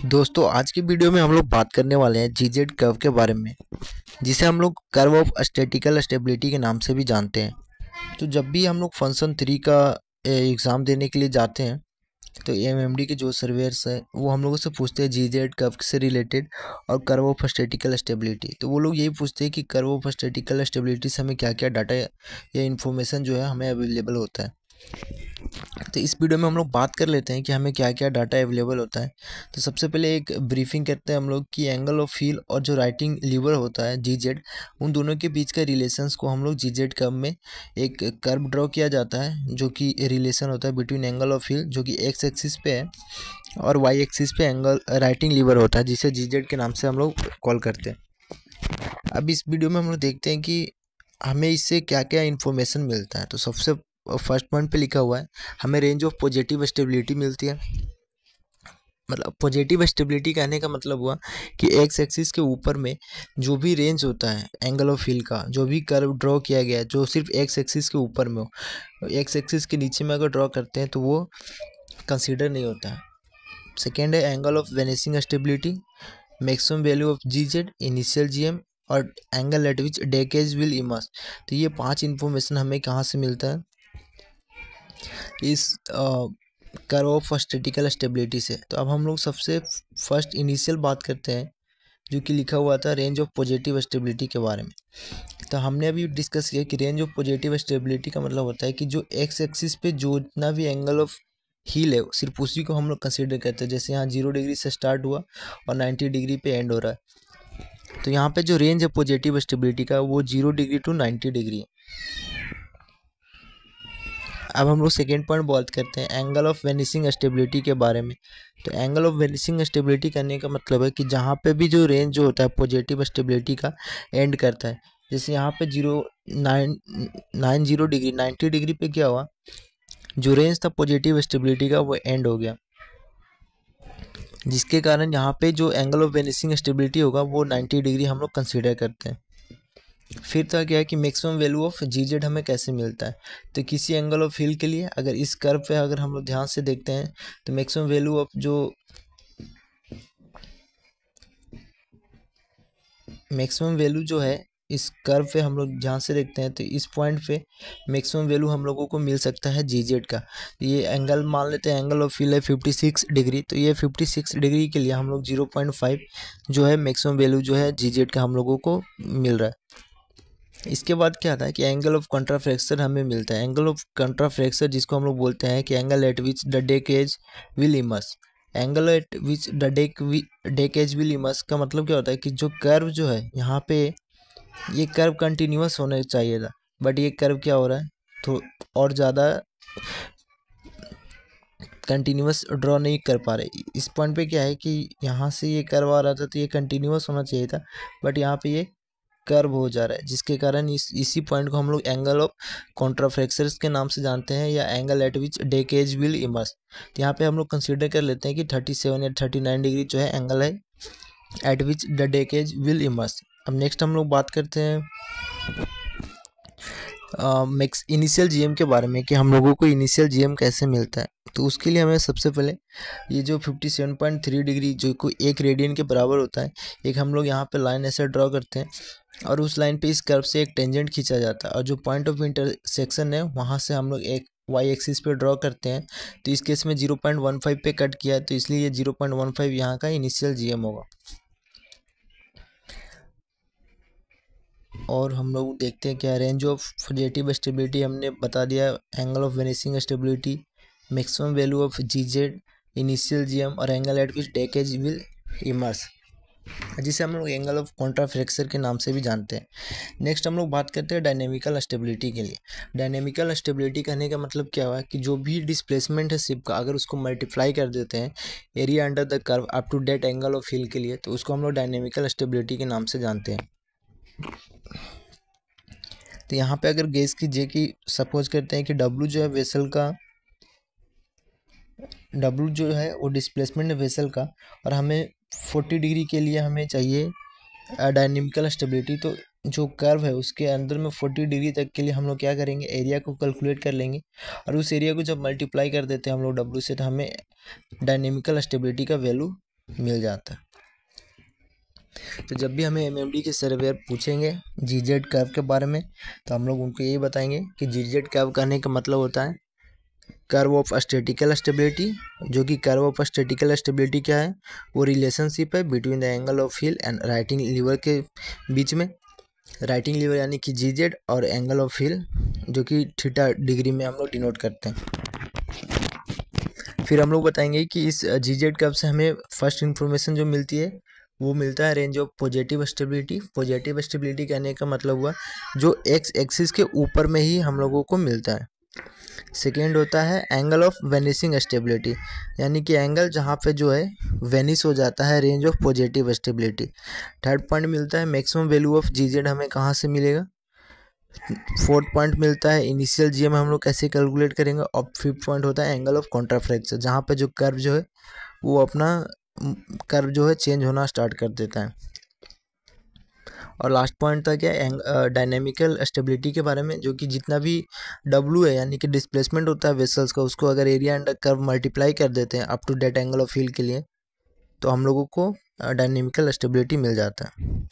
दोस्तों आज की वीडियो में हम लोग बात करने वाले हैं जीजेड कर्व के बारे में, जिसे हम लोग कर्व ऑफ स्टैटिकल स्टेबिलिटी के नाम से भी जानते हैं। तो जब भी हम लोग फंक्शन 3 का एग्ज़ाम देने के लिए जाते हैं तो एमएमडी के जो सर्वेयर्स है वो हम लोगों से पूछते हैं जीजेड कर्व से रिलेटेड और कर्व ऑफ स्टैटिकल स्टेबिलिटी। तो वो लोग यही पूछते हैं कि कर्व ऑफ स्टैटिकल स्टेबिलिटी से हमें क्या क्या डाटा या इन्फॉर्मेशन जो है हमें अवेलेबल होता है। तो इस वीडियो में हम लोग बात कर लेते हैं कि हमें क्या क्या डाटा अवेलेबल होता है। तो सबसे पहले एक ब्रीफिंग करते हैं हम लोग कि एंगल ऑफ हील और जो राइटिंग लीवर होता है जीजेड, उन दोनों के बीच का रिलेशंस को हम लोग जीजेड कर्व में एक कर्व ड्रॉ किया जाता है, जो कि रिलेशन होता है बिटवीन एंगल ऑफ हील जो कि एक्स एक्सिस पे है और वाई एक्सिस पे एंगल राइटिंग लीवर होता है, जिसे जीजेड के नाम से हम लोग कॉल करते हैं। अब इस वीडियो में हम लोग देखते हैं कि हमें इससे क्या क्या इन्फॉर्मेशन मिलता है। तो सबसे फर्स्ट पॉइंट पे लिखा हुआ है हमें रेंज ऑफ पॉजिटिव स्टेबिलिटी मिलती है। मतलब पॉजिटिव स्टेबिलिटी कहने का मतलब हुआ कि एक्स एक्सिस के ऊपर में जो भी रेंज होता है एंगल ऑफ हिल का, जो भी कर्व ड्रॉ किया गया है जो सिर्फ एक्स एक्सिस के ऊपर में हो, एक्स एक्सिस के नीचे में अगर ड्रॉ करते हैं तो वो कंसीडर नहीं होता है। सेकेंड है angle of vanishing stability, maximum value of GZ, initial GM और angle at which deck edge will emerge. तो ये 5 इन्फॉर्मेशन हमें कहाँ से मिलता है, इस कर्व ऑफ स्टैटिकल स्टेबिलिटी से। तो अब हम लोग सबसे फर्स्ट इनिशियल बात करते हैं जो कि लिखा हुआ था रेंज ऑफ पॉजिटिव स्टेबिलिटी के बारे में। तो हमने अभी डिस्कस किया कि रेंज ऑफ पॉजिटिव स्टेबिलिटी का मतलब होता है कि जो एक्स एक्सिस पे जो जितना भी एंगल ऑफ हील है सिर्फ उसी को हम लोग कंसिडर करते हैं। जैसे यहाँ 0 डिग्री से स्टार्ट हुआ और 90 डिग्री पे एंड हो रहा है, तो यहाँ पे जो रेंज है पॉजिटिव स्टेबिलिटी का वो 0 डिग्री टू 90 डिग्री है। अब हम लोग सेकेंड पॉइंट बात करते हैं एंगल ऑफ वेनिसिंग स्टेबिलिटी के बारे में। तो एंगल ऑफ वेनिसिंग स्टेबिलिटी करने का मतलब है कि जहाँ पे भी जो रेंज जो होता है पॉजिटिव स्टेबिलिटी का एंड करता है, जैसे यहाँ पे 90 डिग्री 90 डिग्री पे क्या हुआ, जो रेंज था पॉजिटिव स्टेबिलिटी का वो एंड हो गया, जिसके कारण यहाँ पे जो एंगल ऑफ वेनिसिंग स्टेबिलिटी होगा वो 90 डिग्री हम लोग कंसिडर करते हैं। फिर तो क्या है कि मैक्सिमम वैल्यू ऑफ जीजेड हमें कैसे मिलता है। तो किसी एंगल ऑफ हिल के लिए अगर इस कर्व पे अगर हम लोग ध्यान से देखते हैं तो मैक्सिमम वैल्यू ऑफ जो मैक्सिमम वैल्यू जो है इस कर्व पे हम लोग ध्यान से देखते हैं तो इस पॉइंट पे मैक्सिमम वैल्यू हम लोगों को मिल सकता है जीजेड का। ये एंगल मान लेते हैं एंगल ऑफ हिल है 56 डिग्री, तो ये 56 डिग्री के लिए हम लोग 0.5 जो है मैक्सिमम वैल्यू जो है जीजेड का हम लोगों को मिल रहा है। इसके बाद क्या आता है कि एंगल ऑफ कंट्राफ्रैक्शन हमें मिलता है। एंगल ऑफ कंट्राफ्रैक्शन जिसको हम लोग बोलते हैं कि angle at which the deck edge will emerge. Angle at which the deck edge will emerge का मतलब क्या होता है कि जो कर्व जो है यहाँ पे ये कर्व कंटिन्यूअस होना चाहिए था, बट ये कर्व क्या हो रहा है तो और ज़्यादा कंटिन्यूअस ड्रॉ नहीं कर पा रहे। इस पॉइंट पे क्या है कि यहाँ से ये कर्व आ रहा था तो ये कंटिन्यूअस होना चाहिए था, बट यहाँ पे ये कर्व हो जा रहा है, जिसके कारण इसी पॉइंट को हम लोग एंगल ऑफ कॉन्ट्राफ्रैक्शंस के नाम से जानते हैं या angle at which deck edge will emerge. तो यहाँ पे हम लोग कंसीडर कर लेते हैं कि 37 या 39 डिग्री जो है एंगल है eight which the decades will emerge. अब नेक्स्ट हम लोग बात करते हैं मैक्स इनिशियल जीएम के बारे में कि हम लोगों को इनिशियल जीएम कैसे मिलता है। तो उसके लिए हमें सबसे पहले ये जो 57.3 डिग्री जो कोई 1 रेडियन के बराबर होता है, एक हम लोग यहाँ पे लाइन ऐसे ड्रॉ करते हैं और उस लाइन पे इस कर्व से एक टेंजेंट खींचा जाता है और जो पॉइंट ऑफ इंटरसेक्शन है वहाँ से हम लोग एक वाई एक्सिस पे ड्रॉ करते हैं। तो इस केस में 0.15 पे कट किया है, तो इसलिए ये 0.15 यहाँ का इनिशियल जीएम होगा। और हम लोग देखते हैं क्या रेंज ऑफ पॉजिटिव स्टेबिलिटी हमने बता दिया, angle of vanishing stability, maximum value of GZ, initial GM और angle at which deck edge will emerge, जिसे हम लोग एंगल ऑफ कॉन्ट्राफ्रैक्शन के नाम से भी जानते हैं। नेक्स्ट हम लोग बात करते हैं डायनेमिकल स्टेबिलिटी के लिए। डायनेमिकल स्टेबिलिटी कहने का मतलब क्या हुआ कि जो भी डिस्प्लेसमेंट है शिप का अगर उसको मल्टीप्लाई कर देते हैं area under the curve up to that angle of heel के लिए, तो उसको हम लोग डायनेमिकल स्टेबिलिटी के नाम से जानते हैं। तो यहाँ पे अगर गेस कीजिए कि सपोज करते हैं कि W जो है वेसल का, W जो है वो डिस्प्लेसमेंट है वेसल का और हमें 40 डिग्री के लिए हमें चाहिए डायनेमिकल स्टेबिलिटी। तो जो कर्व है उसके अंदर में 40 डिग्री तक के लिए हम लोग क्या करेंगे, एरिया को कैलकुलेट कर लेंगे और उस एरिया को जब मल्टीप्लाई कर देते हैं हम लोग W से, तो हमें डायनेमिकल स्टेबिलिटी का वैल्यू मिल जाता है। तो जब भी हमें एमएमडी के सर्वेयर पूछेंगे जीजेड कर्व के बारे में, तो हम लोग उनको यही बताएंगे कि जीजेड कर्व कहने का मतलब होता है कर्व ऑफ स्टैटिकल स्टेबिलिटी। जो कि कर्व ऑफ स्टैटिकल स्टेबिलिटी क्या है, वो रिलेशनशिप है between the angle of heel and righting lever के बीच में। राइटिंग लीवर यानी कि जीजेड और एंगल ऑफ हिल जो कि थीटा डिग्री में हम लोग डिनोट करते हैं। फिर हम लोग बताएंगे कि इस जीजेड कर्व से हमें फर्स्ट इन्फॉर्मेशन जो मिलती है वो मिलता है range of positive stability. Positive stability कहने का मतलब हुआ जो एक्स एक्सिस के ऊपर में ही हम लोगों को मिलता है। सेकेंड होता है एंगल ऑफ वेनिसिंग स्टेबिलिटी, यानी कि एंगल जहाँ पे जो है वेनिस हो जाता है, range of positive stability. Third point मिलता है मैक्सिमम वैल्यू ऑफ जीजेड, हमें कहाँ से मिलेगा। फोर्थ पॉइंट मिलता है इनिशियल जीएम हम लोग कैसे कैलकुलेट करेंगे। और फिफ्थ पॉइंट होता है एंगल ऑफ कॉन्ट्राफ्रैक्चर, जहाँ पे जो कर्व जो है वो अपना कर्व जो है चेंज होना स्टार्ट कर देता है। और लास्ट पॉइंट था क्या, डायनेमिकल स्टेबिलिटी के बारे में, जो कि जितना भी डब्ल्यू है यानी कि डिस्प्लेसमेंट होता है वेसल्स का, उसको अगर एरिया एंड कर्व मल्टीप्लाई कर देते हैं up to that angle of heel के लिए, तो हम लोगों को डायनेमिकल स्टेबिलिटी मिल जाता है।